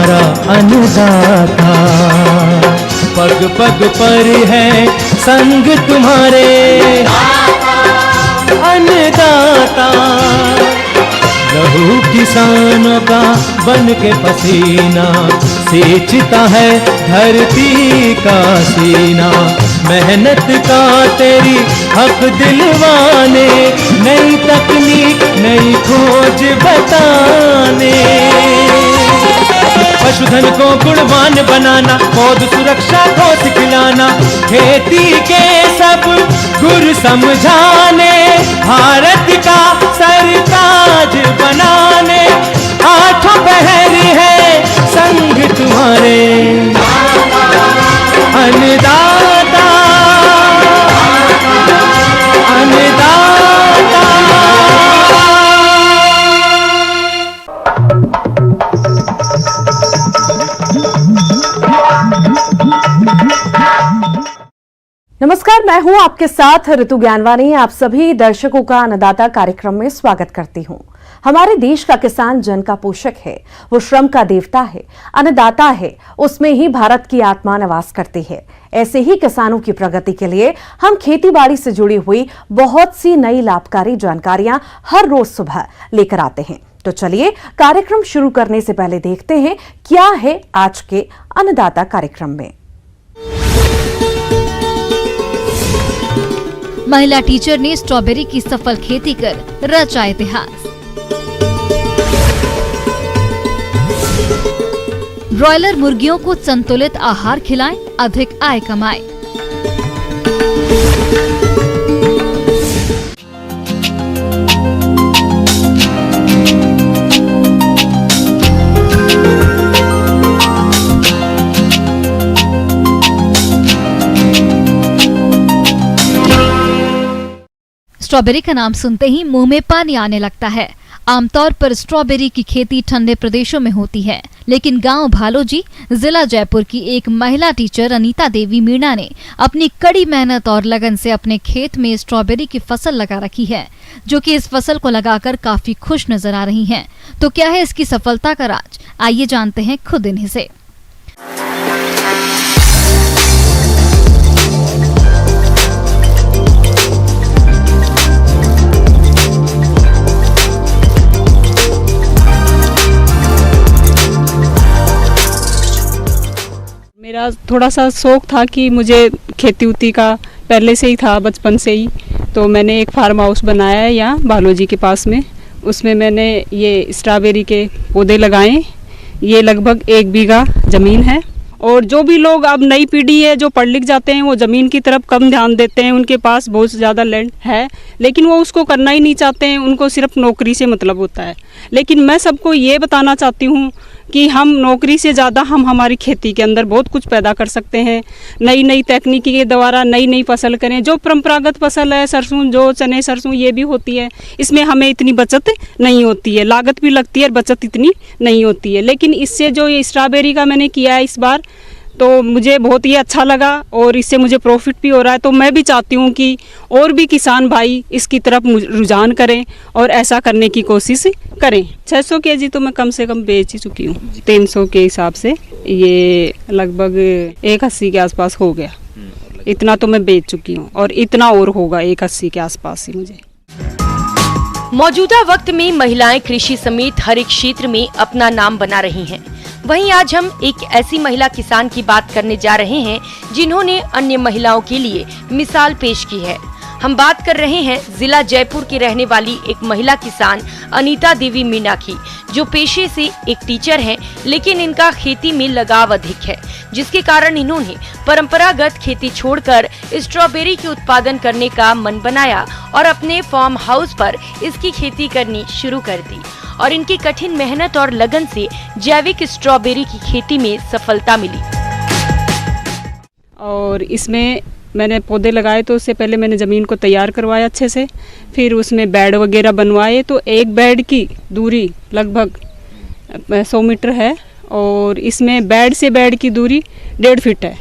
हमारा अन्नदाता। पग पग पर है संग तुम्हारे अन्नदाता। लहू किसानों का बन के पसीना सींचता है धरती का सीना। मेहनत का तेरी हक दिलवाने, नई तकनीक नई खोज बताने। पशुधन को गुणवान बनाना, पौध सुरक्षा को सिखलाना, खेती के सब गुर समझाने, भारत का सरताज बनाने। आठों पहर है संग तुम्हारे अन्नदाता अन्नदाता। नमस्कार, मैं हूं आपके साथ ऋतु ज्ञानवानी। आप सभी दर्शकों का अन्नदाता कार्यक्रम में स्वागत करती हूं। हमारे देश का किसान जन का पोषक है, वो श्रम का देवता है, अन्नदाता है, उसमें ही भारत की आत्मा निवास करती है। ऐसे ही किसानों की प्रगति के लिए हम खेती बाड़ी से जुड़ी हुई बहुत सी नई लाभकारी जानकारियां हर रोज सुबह लेकर आते हैं। तो चलिए कार्यक्रम शुरू करने से पहले देखते हैं क्या है आज के अन्नदाता कार्यक्रम में। महिला टीचर ने स्ट्रॉबेरी की सफल खेती कर रचा इतिहास। ब्रॉयलर मुर्गियों को संतुलित आहार खिलाएं, अधिक आय कमाएं। स्ट्रॉबेरी का नाम सुनते ही मुंह में पानी आने लगता है। आमतौर पर स्ट्रॉबेरी की खेती ठंडे प्रदेशों में होती है, लेकिन गांव भालोजी, जिला जयपुर की एक महिला टीचर अनीता देवी मीणा ने अपनी कड़ी मेहनत और लगन से अपने खेत में स्ट्रॉबेरी की फसल लगा रखी है, जो कि इस फसल को लगाकर काफी खुश नजर आ रही हैं। तो क्या है इसकी सफलता का राज, आइए जानते हैं खुद इन्हीं से। मेरा थोड़ा सा शौक था कि मुझे खेती उती का पहले से ही था, बचपन से ही। तो मैंने एक फार्म हाउस बनाया है यहाँ भालोजी के पास में। उसमें मैंने ये स्ट्रॉबेरी के पौधे लगाए। ये लगभग 1 बीघा ज़मीन है। और जो भी लोग अब नई पीढ़ी है जो पढ़ लिख जाते हैं, वो ज़मीन की तरफ कम ध्यान देते हैं। उनके पास बहुत ज़्यादा लैंड है, लेकिन वो उसको करना ही नहीं चाहते हैं। उनको सिर्फ नौकरी से मतलब होता है। लेकिन मैं सबको ये बताना चाहती हूँ कि हम नौकरी से ज़्यादा हम हमारी खेती के अंदर बहुत कुछ पैदा कर सकते हैं। नई नई तकनीकी के द्वारा नई नई फसल करें। जो परंपरागत फसल है, सरसों, जो चने सरसों, ये भी होती है, इसमें हमें इतनी बचत नहीं होती है। लागत भी लगती है, बचत इतनी नहीं होती है। लेकिन इससे जो ये स्ट्रॉबेरी का मैंने किया है इस बार, तो मुझे बहुत ही अच्छा लगा और इससे मुझे प्रॉफिट भी हो रहा है। तो मैं भी चाहती हूँ कि और भी किसान भाई इसकी तरफ रुझान करें और ऐसा करने की कोशिश करें। 600 केजी तो मैं कम से कम बेच ही चुकी हूँ। 300 के हिसाब से ये लगभग 180 के आसपास हो गया। इतना तो मैं बेच चुकी हूँ और इतना और होगा 180 के आसपास ही मुझे। मौजूदा वक्त में महिलाएं कृषि समेत हर एक क्षेत्र में अपना नाम बना रही हैं। वहीं आज हम एक ऐसी महिला किसान की बात करने जा रहे हैं जिन्होंने अन्य महिलाओं के लिए मिसाल पेश की है। हम बात कर रहे हैं जिला जयपुर की रहने वाली एक महिला किसान अनीता देवी मीणा की, जो पेशे से एक टीचर हैं, लेकिन इनका खेती में लगाव अधिक है, जिसके कारण इन्होंने परंपरागत खेती छोड़कर स्ट्रॉबेरी के उत्पादन करने का मन बनाया और अपने फार्म हाउस पर इसकी खेती करनी शुरू कर दी। और इनकी कठिन मेहनत और लगन से जैविक स्ट्रॉबेरी की खेती में सफलता मिली। और इसमें मैंने पौधे लगाए तो उससे पहले मैंने ज़मीन को तैयार करवाया अच्छे से, फिर उसमें बेड वगैरह बनवाए। तो एक बेड की दूरी लगभग 100 मीटर है और इसमें बेड से बेड की दूरी 1.5 फीट है।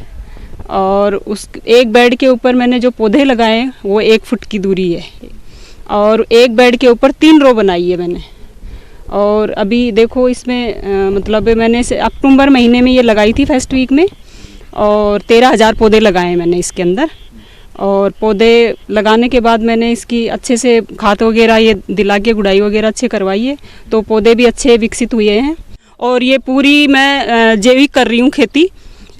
और उस एक बेड के ऊपर मैंने जो पौधे लगाए हैं वो 1 फुट की दूरी है। और एक बेड के ऊपर 3 रो बनाई है मैंने। और अभी देखो इसमें मतलब मैंने अक्टूबर महीने में ये लगाई थी फर्स्ट वीक में, और 13,000 पौधे लगाए मैंने इसके अंदर। और पौधे लगाने के बाद मैंने इसकी अच्छे से खाद वगैरह ये दिला के गुड़ाई वगैरह अच्छे करवाई है, तो पौधे भी अच्छे विकसित हुए हैं। और ये पूरी मैं जैविक कर रही हूँ खेती,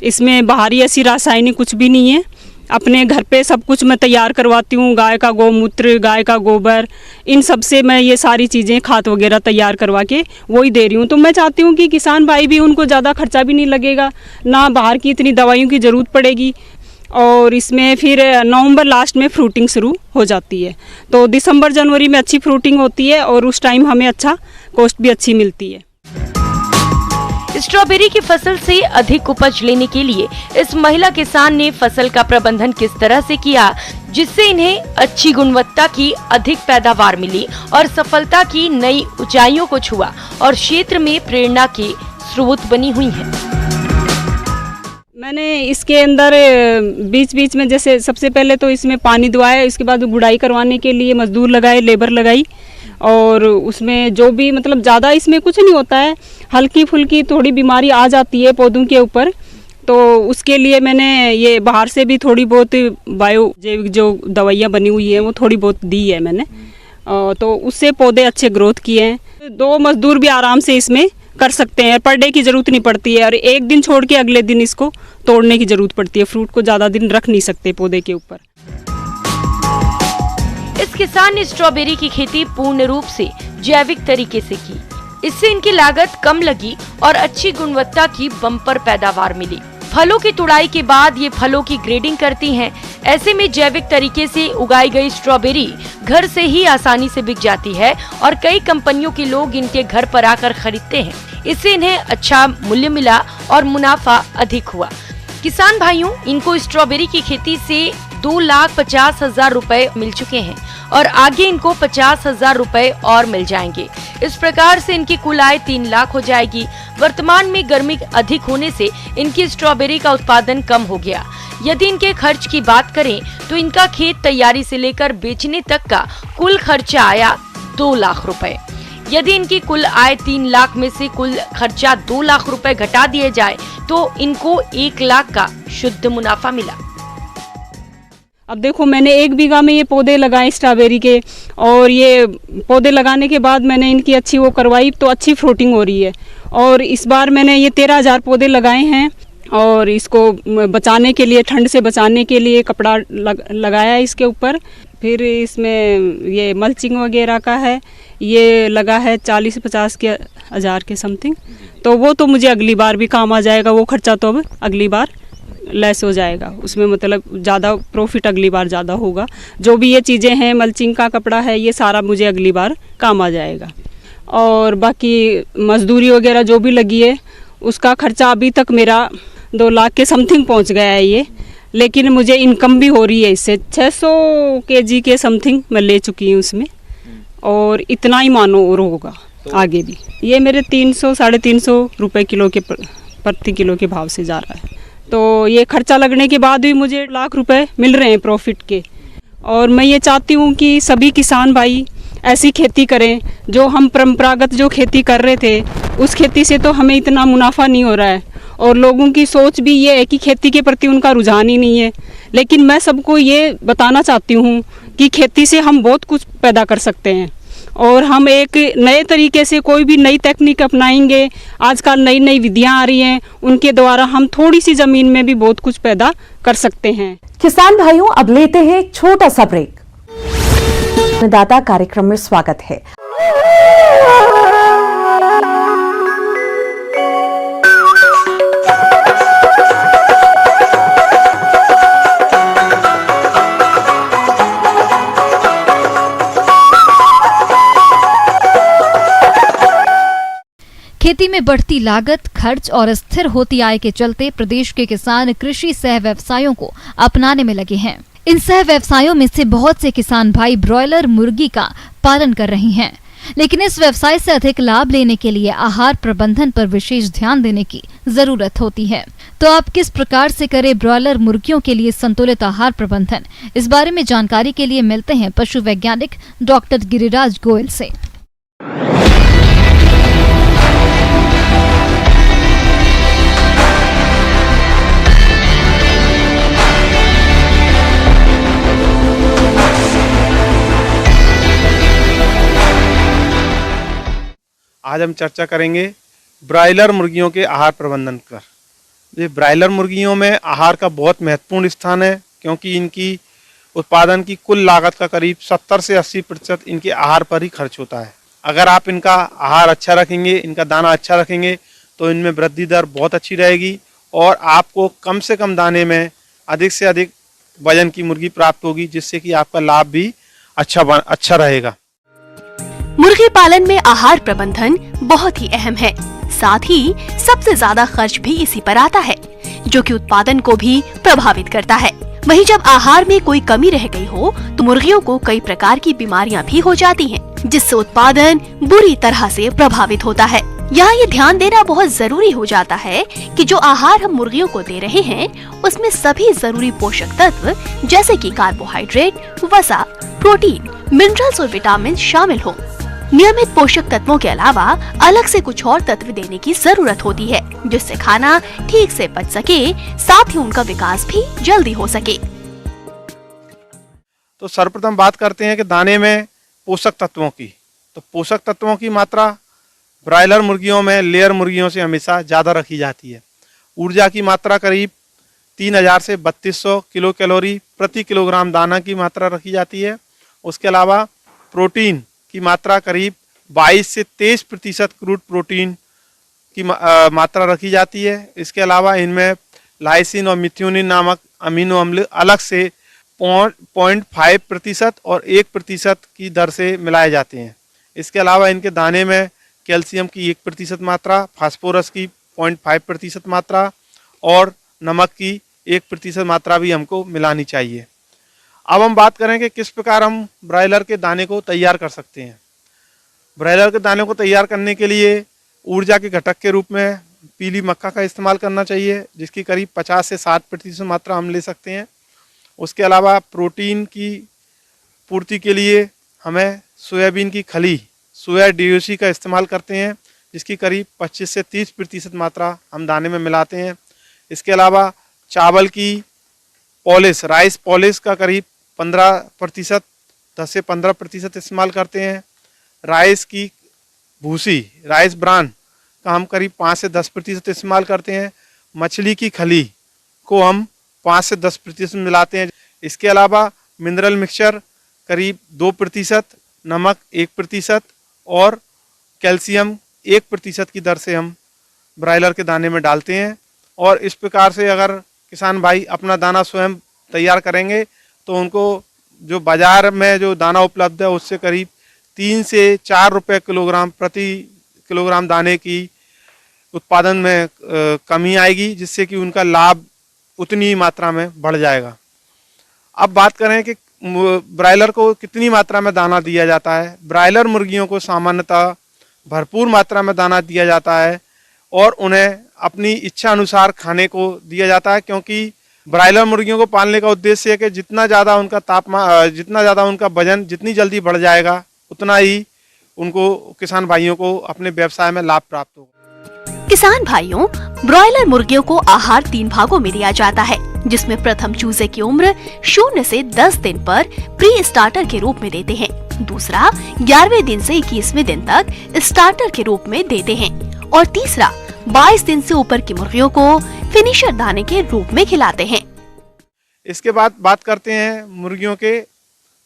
इसमें बाहरी ऐसी रासायनिक कुछ भी नहीं है। अपने घर पे सब कुछ मैं तैयार करवाती हूँ, गाय का गौमूत्र, गाय का गोबर, इन सब से मैं ये सारी चीज़ें खाद वगैरह तैयार करवा के वही दे रही हूँ। तो मैं चाहती हूँ कि किसान भाई भी, उनको ज़्यादा खर्चा भी नहीं लगेगा, ना बाहर की इतनी दवाइयों की ज़रूरत पड़ेगी। और इसमें फिर नवंबर लास्ट में फ्रूटिंग शुरू हो जाती है, तो दिसंबर जनवरी में अच्छी फ्रूटिंग होती है और उस टाइम हमें अच्छा कॉस्ट भी अच्छी मिलती है। स्ट्रॉबेरी की फसल से अधिक उपज लेने के लिए इस महिला किसान ने फसल का प्रबंधन किस तरह से किया, जिससे इन्हें अच्छी गुणवत्ता की अधिक पैदावार मिली और सफलता की नई ऊंचाइयों को छुआ और क्षेत्र में प्रेरणा के स्रोत बनी हुई है। मैंने इसके अंदर बीच बीच में जैसे सबसे पहले तो इसमें पानी दुआया, इसके बाद गुड़ाई करवाने के लिए मजदूर लगाए, लेबर लगाई। और उसमें जो भी मतलब ज़्यादा इसमें कुछ नहीं होता है, हल्की फुल्की थोड़ी बीमारी आ जाती है पौधों के ऊपर, तो उसके लिए मैंने ये बाहर से भी थोड़ी बहुत बायो जैविक जो दवाइयाँ बनी हुई है वो थोड़ी बहुत दी है मैंने, तो उससे पौधे अच्छे ग्रोथ किए हैं। 2 मजदूर भी आराम से इसमें कर सकते हैं, पर डे की ज़रूरत नहीं पड़ती है, और एक दिन छोड़ के अगले दिन इसको तोड़ने की ज़रूरत पड़ती है। फ्रूट को ज़्यादा दिन रख नहीं सकते पौधे के ऊपर। इस किसान ने स्ट्रॉबेरी की खेती पूर्ण रूप से जैविक तरीके से की। इससे इनकी लागत कम लगी और अच्छी गुणवत्ता की बम्पर पैदावार मिली। फलों की तुड़ाई के बाद ये फलों की ग्रेडिंग करती हैं। ऐसे में जैविक तरीके से उगाई गई स्ट्रॉबेरी घर से ही आसानी से बिक जाती है और कई कंपनियों के लोग इनके घर पर आकर खरीदते हैं। इससे इन्हें अच्छा मूल्य मिला और मुनाफा अधिक हुआ। किसान भाइयों, इनको स्ट्रॉबेरी की खेती से 2,50,000 रुपए मिल चुके हैं और आगे इनको 50,000 रुपए और मिल जाएंगे। इस प्रकार से इनकी कुल आय 3 लाख हो जाएगी। वर्तमान में गर्मी अधिक होने से इनकी स्ट्रॉबेरी का उत्पादन कम हो गया। यदि इनके खर्च की बात करें तो इनका खेत तैयारी से लेकर बेचने तक का कुल खर्चा आया 2 लाख रुपए। यदि इनकी कुल आय 3 लाख में से कुल खर्चा 2 लाख रुपए घटा दिए जाए तो इनको 1 लाख का शुद्ध मुनाफा मिला। अब देखो, मैंने 1 बीघा में ये पौधे लगाए स्ट्रॉबेरी के, और ये पौधे लगाने के बाद मैंने इनकी अच्छी वो करवाई, तो अच्छी फ्रूटिंग हो रही है। और इस बार मैंने ये 13,000 पौधे लगाए हैं, और इसको बचाने के लिए, ठंड से बचाने के लिए कपड़ा लगाया है इसके ऊपर। फिर इसमें ये मल्चिंग वगैरह का है, ये लगा है 40-50 के हज़ार के समथिंग, तो वो तो मुझे अगली बार भी काम आ जाएगा। वो खर्चा तो अब अगली बार लेस हो जाएगा, उसमें मतलब ज़्यादा प्रॉफिट अगली बार ज़्यादा होगा। जो भी ये चीज़ें हैं, मल्चिंग का कपड़ा है, ये सारा मुझे अगली बार काम आ जाएगा। और बाकी मजदूरी वगैरह जो भी लगी है उसका खर्चा अभी तक मेरा 2 लाख के समथिंग पहुंच गया है ये, लेकिन मुझे इनकम भी हो रही है इससे। 600 kg के समथिंग मैं ले चुकी हूँ उसमें, और इतना ही मानो और होगा आगे भी। ये मेरे 300-350 रुपये किलो के प्रति किलो के भाव से जा रहा है, तो ये खर्चा लगने के बाद भी मुझे 1 लाख रुपए मिल रहे हैं प्रॉफिट के। और मैं ये चाहती हूँ कि सभी किसान भाई ऐसी खेती करें। जो हम परंपरागत जो खेती कर रहे थे, उस खेती से तो हमें इतना मुनाफा नहीं हो रहा है, और लोगों की सोच भी ये है कि खेती के प्रति उनका रुझान ही नहीं है। लेकिन मैं सबको ये बताना चाहती हूँ कि खेती से हम बहुत कुछ पैदा कर सकते हैं, और हम एक नए तरीके से कोई भी नई तकनीक अपनाएंगे। आजकल नई नई विधियां आ रही हैं, उनके द्वारा हम थोड़ी सी ज़मीन में भी बहुत कुछ पैदा कर सकते हैं। किसान भाइयों, अब लेते हैं एक छोटा सा ब्रेक। अन्नदाता कार्यक्रम में स्वागत है। खेती में बढ़ती लागत, खर्च और स्थिर होती आय के चलते प्रदेश के किसान कृषि सह व्यवसायों को अपनाने में लगे हैं। इन सह व्यवसायों में से बहुत से किसान भाई ब्रॉयलर मुर्गी का पालन कर रहे हैं, लेकिन इस व्यवसाय से अधिक लाभ लेने के लिए आहार प्रबंधन पर विशेष ध्यान देने की जरूरत होती है। तो आप किस प्रकार से करें ब्रॉयलर मुर्गियों के लिए संतुलित आहार प्रबंधन, इस बारे में जानकारी के लिए मिलते हैं पशु वैज्ञानिक डॉक्टर गिरिराज गोयल से। आज हम चर्चा करेंगे ब्रायलर मुर्गियों के आहार प्रबंधन पर। ये ब्रायलर मुर्गियों में आहार का बहुत महत्वपूर्ण स्थान है, क्योंकि इनकी उत्पादन की कुल लागत का करीब 70 से 80% इनके आहार पर ही खर्च होता है। अगर आप इनका आहार अच्छा रखेंगे, इनका दाना अच्छा रखेंगे, तो इनमें वृद्धि दर बहुत अच्छी रहेगी और आपको कम से कम दाने में अधिक से अधिक वजन की मुर्गी प्राप्त होगी, जिससे कि आपका लाभ भी अच्छा रहेगा। मुर्गी पालन में आहार प्रबंधन बहुत ही अहम है। साथ ही सबसे ज्यादा खर्च भी इसी पर आता है, जो कि उत्पादन को भी प्रभावित करता है। वहीं जब आहार में कोई कमी रह गई हो तो मुर्गियों को कई प्रकार की बीमारियां भी हो जाती हैं, जिससे उत्पादन बुरी तरह से प्रभावित होता है। यहाँ ये ध्यान देना बहुत जरूरी हो जाता है कि जो आहार हम मुर्गियों को दे रहे हैं उसमें सभी जरूरी पोषक तत्व जैसे कि कार्बोहाइड्रेट, वसा, प्रोटीन, मिनरल्स और विटामिन शामिल हों। नियमित पोषक तत्वों के अलावा अलग से कुछ और तत्व देने की जरूरत होती है, जिससे खाना ठीक से पच सके, साथ ही उनका विकास भी जल्दी हो सके। तो सर्वप्रथम बात करते हैं कि दाने में पोषक तत्वों की। तो पोषक तत्वों की मात्रा ब्रायलर मुर्गियों में लेयर मुर्गियों से हमेशा ज़्यादा रखी जाती है। ऊर्जा की मात्रा करीब 3000 से 3200 किलो कैलोरी प्रति किलोग्राम दाना की मात्रा रखी जाती है। उसके अलावा प्रोटीन की मात्रा करीब 22 से 23% क्रूड प्रोटीन की मात्रा रखी जाती है। इसके अलावा इनमें लाइसिन और मिथ्योनिन नामक अमीनो अम्ल अलग से 0.5% और 1% की दर से मिलाए जाते हैं। इसके अलावा इनके दाने में कैल्शियम की 1% मात्रा, फास्फोरस की 0.5% मात्रा और नमक की 1% मात्रा भी हमको मिलानी चाहिए। अब हम बात करें कि किस प्रकार हम ब्रायलर के दाने को तैयार कर सकते हैं। ब्रायलर के दाने को तैयार करने के लिए ऊर्जा के घटक के रूप में पीली मक्का का इस्तेमाल करना चाहिए, जिसकी करीब 50 से 60% मात्रा हम ले सकते हैं। उसके अलावा प्रोटीन की पूर्ति के लिए हमें सोयाबीन की खली, सोया DOC का इस्तेमाल करते हैं, जिसकी करीब 25 से 30% मात्रा हम दाने में मिलाते हैं। इसके अलावा चावल की पॉलिश, राइस पॉलिश का करीब 15%, 10 से 15% इस्तेमाल करते हैं। राइस की भूसी, राइस ब्रान का हम करीब 5 से 10% इस्तेमाल करते हैं। मछली की खली को हम 5 से 10% मिलाते हैं। इसके अलावा मिनरल मिक्सचर करीब 2%, नमक 1% और कैल्शियम 1% की दर से हम ब्रायलर के दाने में डालते हैं। और इस प्रकार से अगर किसान भाई अपना दाना स्वयं तैयार करेंगे तो उनको जो बाजार में जो दाना उपलब्ध है उससे करीब 3 से 4 रुपये किलोग्राम प्रति किलोग्राम दाने की उत्पादन में कमी आएगी, जिससे कि उनका लाभ उतनी ही मात्रा में बढ़ जाएगा। अब बात करें कि ब्रायलर को कितनी मात्रा में दाना दिया जाता है। ब्रायलर मुर्गियों को सामान्यतः भरपूर मात्रा में दाना दिया जाता है और उन्हें अपनी इच्छा अनुसार खाने को दिया जाता है, क्योंकि ब्रायलर मुर्गियों को पालने का उद्देश्य है कि जितना ज़्यादा उनका तापमान, जितना ज़्यादा उनका वजन जितनी जल्दी बढ़ जाएगा उतना ही उनको, किसान भाइयों को अपने व्यवसाय में लाभ प्राप्त होगा। किसान भाइयों, ब्रॉयलर मुर्गियों को आहार 3 भागों में दिया जाता है, जिसमें प्रथम चूजे की उम्र 0 से 10 दिन पर प्री स्टार्टर के रूप में देते हैं। दूसरा 11वें दिन से 21वें दिन तक स्टार्टर के रूप में देते हैं और तीसरा 22 दिन से ऊपर की मुर्गियों को फिनिशर दाने के रूप में खिलाते हैं। इसके बाद बात करते हैं मुर्गियों के,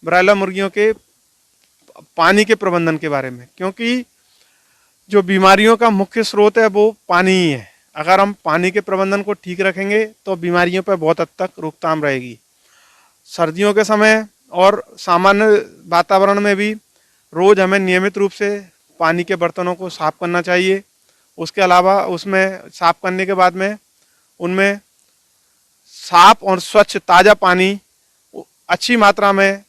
ब्रायलर मुर्गियों के पानी के प्रबंधन के बारे में, क्योंकि जो बीमारियों का मुख्य स्रोत है वो पानी ही है। अगर हम पानी के प्रबंधन को ठीक रखेंगे तो बीमारियों पर बहुत हद तक रोकथाम रहेगी। सर्दियों के समय और सामान्य वातावरण में भी रोज़ हमें नियमित रूप से पानी के बर्तनों को साफ करना चाहिए। उसके अलावा उसमें साफ करने के बाद में उनमें साफ और स्वच्छ ताज़ा पानी अच्छी मात्रा में,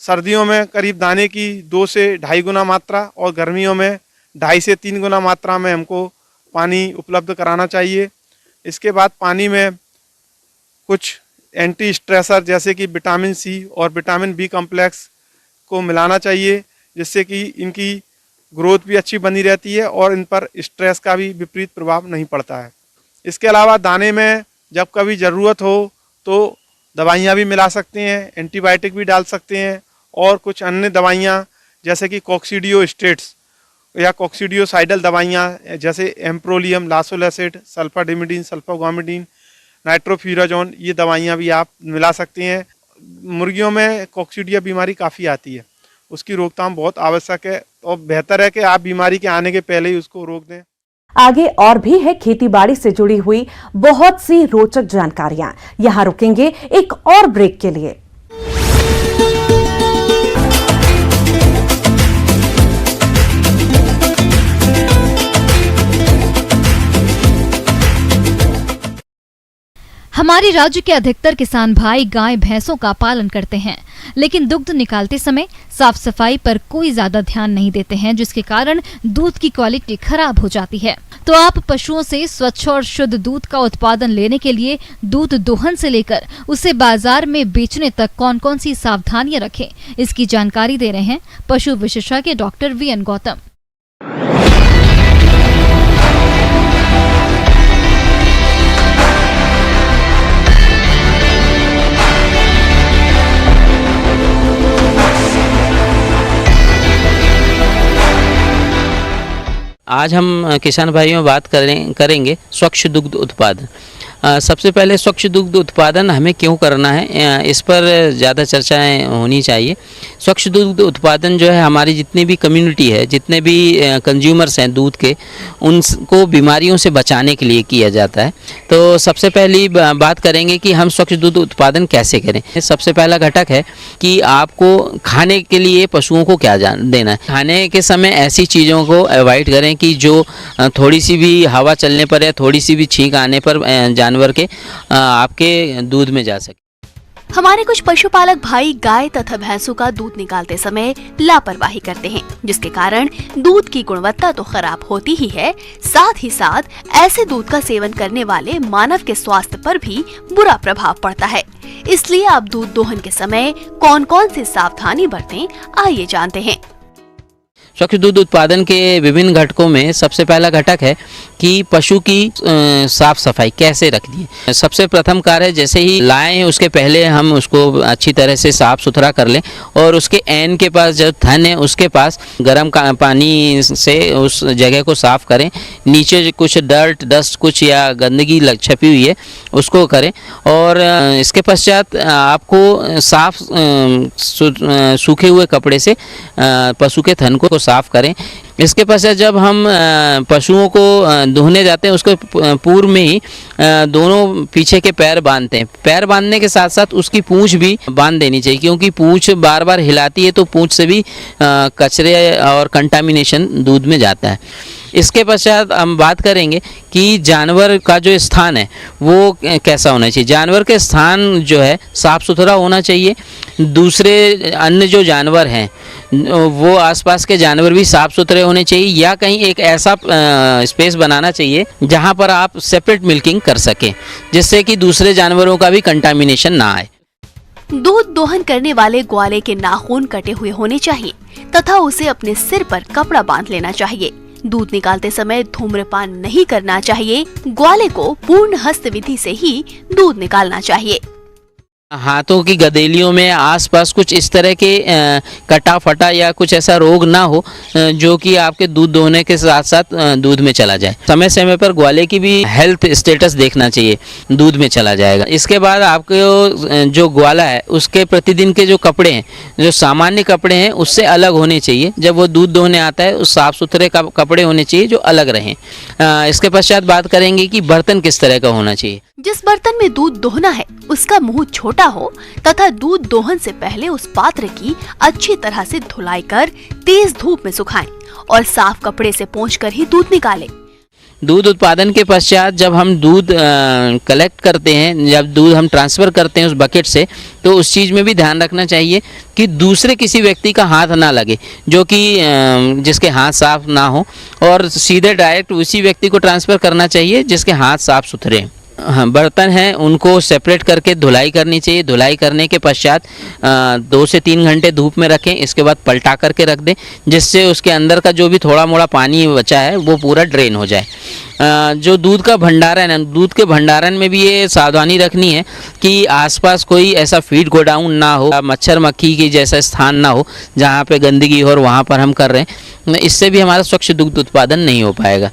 सर्दियों में करीब दाने की 2 से 2.5 गुना मात्रा और गर्मियों में 2.5 से 3 गुना मात्रा में हमको पानी उपलब्ध कराना चाहिए। इसके बाद पानी में कुछ एंटी स्ट्रेसर जैसे कि विटामिन C और विटामिन B कॉम्प्लेक्स को मिलाना चाहिए, जिससे कि इनकी ग्रोथ भी अच्छी बनी रहती है और इन पर स्ट्रेस का भी विपरीत प्रभाव नहीं पड़ता है। इसके अलावा दाने में जब कभी ज़रूरत हो तो दवाइयाँ भी मिला सकते हैं, एंटीबायोटिक भी डाल सकते हैं और कुछ अन्य दवाइयाँ जैसे कि कॉक्सीडियोस्टेट्स या कॉक्सीडियोसाइडल दवाइयाँ जैसे एम्प्रोलियम, लासोलेसेट, सल्फाडिमिडीन, सल्फागोमिडीन, नाइट्रोफ्यूराजोन, ये दवाइयाँ भी आप मिला सकते हैं। मुर्गियों में कॉक्सीडिया बीमारी काफ़ी आती है, उसकी रोकथाम बहुत आवश्यक है और बेहतर है कि आप बीमारी के आने के पहले ही उसको रोक दें। आगे और भी है खेतीबाड़ी से जुड़ी हुई बहुत सी रोचक जानकारियां। यहां रुकेंगे एक और ब्रेक के लिए। हमारे राज्य के अधिकतर किसान भाई गाय भैंसों का पालन करते हैं, लेकिन दुग्ध निकालते समय साफ सफाई पर कोई ज्यादा ध्यान नहीं देते हैं, जिसके कारण दूध की क्वालिटी खराब हो जाती है। तो आप पशुओं से स्वच्छ और शुद्ध दूध का उत्पादन लेने के लिए दूध दोहन से लेकर उसे बाजार में बेचने तक कौन कौन सी सावधानियां रखें, इसकी जानकारी दे रहे हैं पशु विशेषज्ञ डॉक्टर वीएन गौतम। आज हम किसान भाइयों बात करेंगे स्वच्छ दुग्ध उत्पादन। सबसे पहले स्वच्छ दुग्ध उत्पादन हमें क्यों करना है, इस पर ज़्यादा चर्चाएं होनी चाहिए। स्वच्छ दुग्ध उत्पादन जो है हमारी जितनी भी कम्युनिटी है, जितने भी कंज्यूमर्स हैं दूध के, उनको बीमारियों से बचाने के लिए किया जाता है। तो सबसे पहली बात करेंगे कि हम स्वच्छ दूध उत्पादन कैसे करें। सबसे पहला घटक है कि आपको खाने के लिए पशुओं को क्या देना है। खाने के समय ऐसी चीज़ों को अवॉइड करें कि जो थोड़ी सी भी हवा चलने पर या थोड़ी सी भी छींक आने पर जानवर के आपके दूध में जा सके। हमारे कुछ पशुपालक भाई गाय तथा भैंसों का दूध निकालते समय लापरवाही करते हैं, जिसके कारण दूध की गुणवत्ता तो खराब होती ही है, साथ ही साथ ऐसे दूध का सेवन करने वाले मानव के स्वास्थ्य पर भी बुरा प्रभाव पड़ता है। इसलिए आप दूध दोहन के समय कौन कौन सी सावधानी बरतें, आइए जानते हैं। स्वच्छ दूध उत्पादन के विभिन्न घटकों में सबसे पहला घटक है कि पशु की साफ सफाई कैसे रखनी है। सबसे प्रथम कार्य जैसे ही लाएं उसके पहले हम उसको अच्छी तरह से साफ सुथरा कर लें और उसके एन के पास जो थन है उसके पास गर्म पानी से उस जगह को साफ करें। नीचे कुछ डर्ट डस्ट कुछ या गंदगी छपी हुई है उसको करें और इसके पश्चात आपको साफ सूखे हुए कपड़े से पशु के थन को साफ करें। इसके पश्चात जब हम पशुओं को दुहने जाते हैं उसके पूर्व में ही दोनों पीछे के पैर बांधते हैं। पैर बांधने के साथ साथ उसकी पूंछ भी बांध देनी चाहिए, क्योंकि पूंछ बार बार हिलाती है तो पूंछ से भी कचरे और कंटामिनेशन दूध में जाता है। इसके पश्चात हम बात करेंगे कि जानवर का जो स्थान है वो कैसा होना चाहिए। जानवर के स्थान जो है साफ़ सुथरा होना चाहिए। दूसरे अन्य जो जानवर हैं वो आसपास के जानवर भी साफ़ सुथरे होने चाहिए, या कहीं एक ऐसा स्पेस बनाना चाहिए जहां पर आप सेपरेट मिल्किंग कर सकें, जिससे कि दूसरे जानवरों का भी कंटामिनेशन ना आए। दूध दोहन करने वाले ग्वाले के नाखून कटे हुए होने चाहिए तथा उसे अपने सिर पर कपड़ा बांध लेना चाहिए। दूध निकालते समय धूम्रपान नहीं करना चाहिए। ग्वाले को पूर्ण हस्त विधि से ही दूध निकालना चाहिए। हाथों की गदेलियों में आसपास कुछ इस तरह के कटा फटा या कुछ ऐसा रोग ना हो जो कि आपके दूध दोहने के साथ साथ दूध में चला जाए। समय समय पर ग्वाले की भी हेल्थ स्टेटस देखना चाहिए, दूध में चला जाएगा। इसके बाद आपको जो ग्वाला है उसके प्रतिदिन के जो कपड़े हैं, जो सामान्य कपड़े हैं उससे अलग होने चाहिए। जब वो दूध दोहने आता है उस साफ सुथरे कपड़े होने चाहिए जो अलग रहें। इसके पश्चात बात करेंगे कि बर्तन किस तरह का होना चाहिए। जिस बर्तन में दूध दोहना है उसका मुंह छोटा हो तथा दूध दोहन से पहले उस पात्र की अच्छी तरह से धुलाई कर तेज धूप में सुखाएं और साफ कपड़े से पोंछकर ही दूध निकालें। दूध उत्पादन के पश्चात जब हम दूध कलेक्ट करते हैं, जब दूध हम ट्रांसफ़र करते हैं उस बकेट से, तो उस चीज़ में भी ध्यान रखना चाहिए कि दूसरे किसी व्यक्ति का हाथ ना लगे जो कि जिसके हाथ साफ ना हो, और सीधे डायरेक्ट उसी व्यक्ति को ट्रांसफ़र करना चाहिए जिसके हाथ साफ सुथरे हैं। हाँ, बर्तन हैं उनको सेपरेट करके धुलाई करनी चाहिए। धुलाई करने के पश्चात 2 से 3 घंटे धूप में रखें। इसके बाद पलटा करके रख दें, जिससे उसके अंदर का जो भी थोड़ा मोड़ा पानी बचा है वो पूरा ड्रेन हो जाए। जो दूध का भंडारण है, दूध के भंडारण में भी ये सावधानी रखनी है कि आसपास कोई ऐसा फीड गोडाउन ना हो, मच्छर मक्खी की जैसा स्थान ना हो जहाँ पे गंदगी हो और वहाँ पर हम कर रहे हैं। इससे भी हमारा स्वच्छ दुग्ध उत्पादन नहीं हो पाएगा।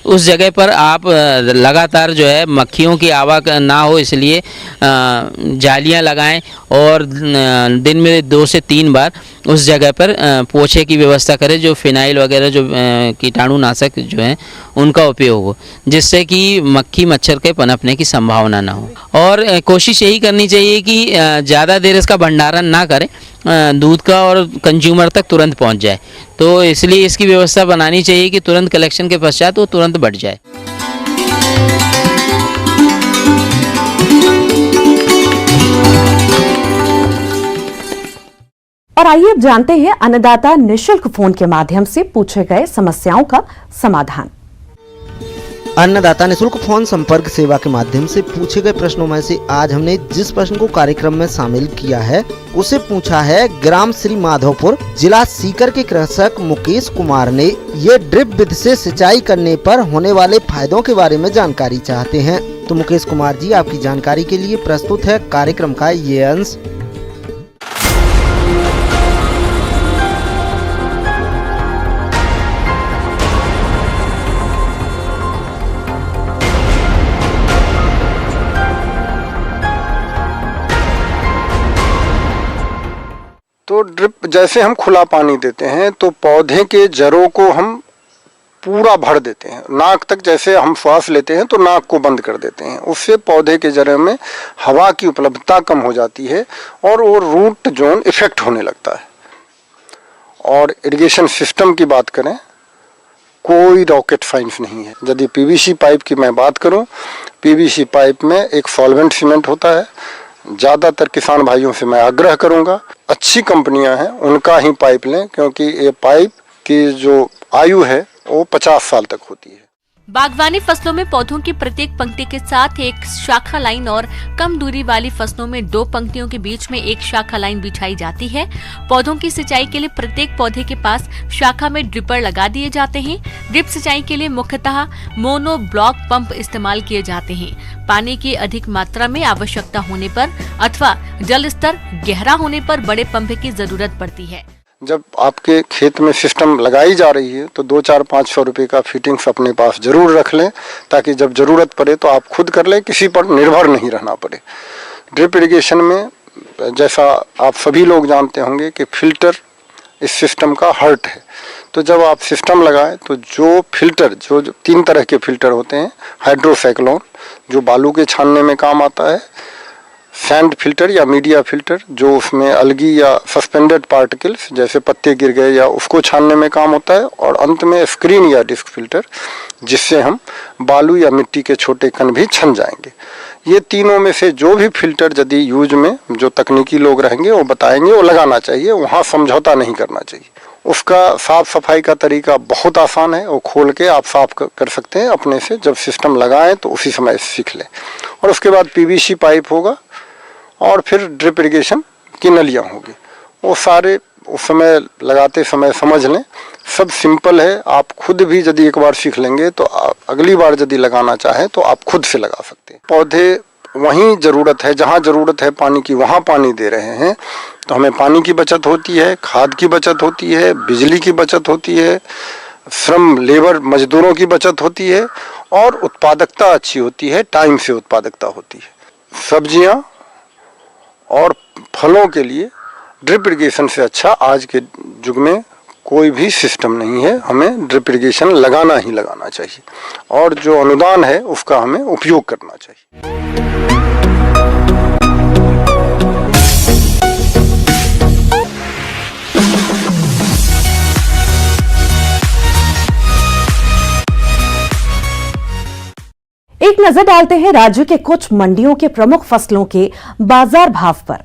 उस जगह पर आप लगातार जो है मक्खियों की आवाक ना हो इसलिए जालियां लगाएं और दिन में 2 से 3 बार उस जगह पर पोछे की व्यवस्था करें, जो फिनाइल वगैरह जो कीटाणुनाशक जो हैं उनका उपयोग हो, जिससे कि मक्खी मच्छर के पनपने की संभावना ना हो। और कोशिश यही करनी चाहिए कि ज़्यादा देर इसका भंडारण ना करें, दूध का और कंज्यूमर तक तुरंत पहुंच जाए। तो इसलिए इसकी व्यवस्था बनानी चाहिए कि तुरंत कलेक्शन के पश्चात वो तुरंत बढ़ जाए। और आइए अब जानते हैं अन्नदाता निशुल्क फोन के माध्यम से पूछे गए समस्याओं का समाधान। अन्नदाता निशुल्क फोन संपर्क सेवा के माध्यम से पूछे गए प्रश्नों में से आज हमने जिस प्रश्न को कार्यक्रम में शामिल किया है उसे पूछा है ग्राम श्री माधोपुर, जिला सीकर के कृषक मुकेश कुमार ने। ये ड्रिप विधि से सिंचाई करने पर होने वाले फायदों के बारे में जानकारी चाहते हैं। तो मुकेश कुमार जी, आपकी जानकारी के लिए प्रस्तुत है कार्यक्रम का ये अंश। तो ड्रिप जैसे हम खुला पानी देते हैं तो पौधे के जड़ों को हम पूरा भर देते हैं, नाक तक जैसे हम श्वास लेते हैं तो नाक को बंद कर देते हैं। उससे पौधे के जड़ों में हवा की उपलब्धता कम हो जाती है और वो रूट जोन इफेक्ट होने लगता है। और इरिगेशन सिस्टम की बात करें, कोई रॉकेट साइंस नहीं है। यदि पीवीसी पाइप की मैं बात करूं, पीवीसी पाइप में एक सॉल्वेंट सीमेंट होता है। ज़्यादातर किसान भाइयों से मैं आग्रह करूंगा, अच्छी कंपनियां हैं उनका ही पाइप लें, क्योंकि ये पाइप की जो आयु है वो 50 साल तक होती है। बागवानी फसलों में पौधों की प्रत्येक पंक्ति के साथ एक शाखा लाइन और कम दूरी वाली फसलों में 2 पंक्तियों के बीच में एक शाखा लाइन बिछाई जाती है। पौधों की सिंचाई के लिए प्रत्येक पौधे के पास शाखा में ड्रिपर लगा दिए जाते हैं। ड्रिप सिंचाई के लिए मुख्यतः मोनो ब्लॉक पंप इस्तेमाल किए जाते हैं। पानी की अधिक मात्रा में आवश्यकता होने पर अथवा जल स्तर गहरा होने पर बड़े पंप की जरूरत पड़ती है। जब आपके खेत में सिस्टम लगाई जा रही है तो 200-500 रुपये का फिटिंग्स अपने पास जरूर रख लें, ताकि जब जरूरत पड़े तो आप खुद कर लें, किसी पर निर्भर नहीं रहना पड़े। ड्रिप इरिगेशन में जैसा आप सभी लोग जानते होंगे कि फिल्टर इस सिस्टम का हार्ट है। तो जब आप सिस्टम लगाएं तो जो फिल्टर जो 3 तरह के फिल्टर होते हैं, हाइड्रोसाइक्लोन जो बालू के छानने में काम आता है, सैंड फिल्टर या मीडिया फिल्टर जो उसमें अलगी या सस्पेंडेड पार्टिकल्स जैसे पत्ते गिर गए या उसको छानने में काम होता है, और अंत में स्क्रीन या डिस्क फिल्टर जिससे हम बालू या मिट्टी के छोटे कण भी छन जाएंगे। ये तीनों में से जो भी फिल्टर यदि यूज में जो तकनीकी लोग रहेंगे वो बताएंगे, वो लगाना चाहिए, वहाँ समझौता नहीं करना चाहिए। उसका साफ सफाई का तरीका बहुत आसान है, वो खोल के आप साफ कर सकते हैं अपने से। जब सिस्टम लगाएं तो उसी समय सीख लें। और उसके बाद पीवीसी पाइप होगा और फिर ड्रिप इरिगेशन की नलियाँ होगी। वो सारे उस समय लगाते समय समझ लें, सब सिंपल है। आप खुद भी यदि एक बार सीख लेंगे तो अगली बार यदि लगाना चाहें तो आप खुद से लगा सकते हैं। पौधे वहीं ज़रूरत है, जहाँ ज़रूरत है पानी की वहाँ पानी दे रहे हैं तो हमें पानी की बचत होती है, खाद की बचत होती है, बिजली की बचत होती है, श्रम लेबर मजदूरों की बचत होती है और उत्पादकता अच्छी होती है, टाइम से उत्पादकता होती है। सब्जियाँ और फलों के लिए ड्रिप इरिगेशन से अच्छा आज के युग में कोई भी सिस्टम नहीं है। हमें ड्रिप इरिगेशन लगाना ही लगाना चाहिए और जो अनुदान है उसका हमें उपयोग करना चाहिए। एक नजर डालते हैं राज्य के कुछ मंडियों के प्रमुख फसलों के बाजार भाव पर।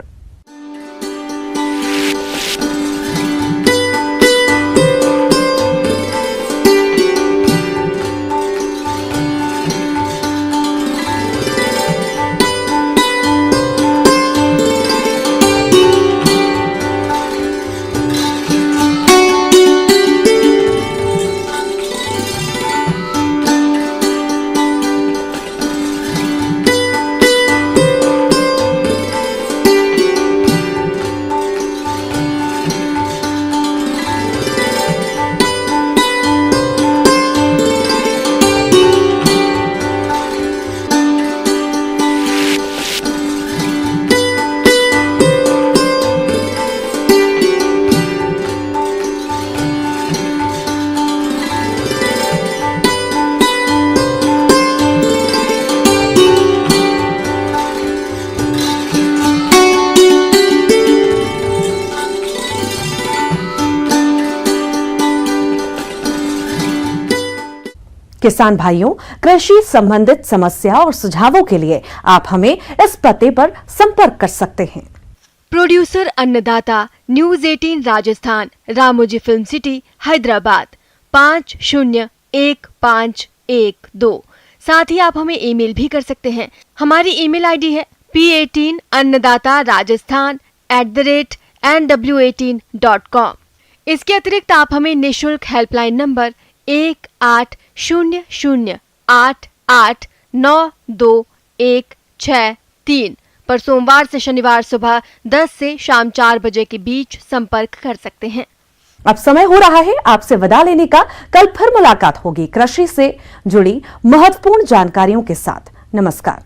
किसान भाइयों, कृषि संबंधित समस्या और सुझावों के लिए आप हमें इस पते पर संपर्क कर सकते हैं। प्रोड्यूसर अन्नदाता, news 18 Rajasthan, Ramoji film city, Hyderabad 501512। साथ ही आप हमें ईमेल भी कर सकते हैं। हमारी ईमेल आईडी है p18annadattarajasthan@nw18.com। इसके अतिरिक्त आप हमें निःशुल्क हेल्पलाइन नंबर 180088926163 पर सोमवार से शनिवार सुबह 10 से शाम 4 बजे के बीच संपर्क कर सकते हैं। अब समय हो रहा है आपसे विदा लेने का। कल फिर मुलाकात होगी कृषि से जुड़ी महत्वपूर्ण जानकारियों के साथ। नमस्कार।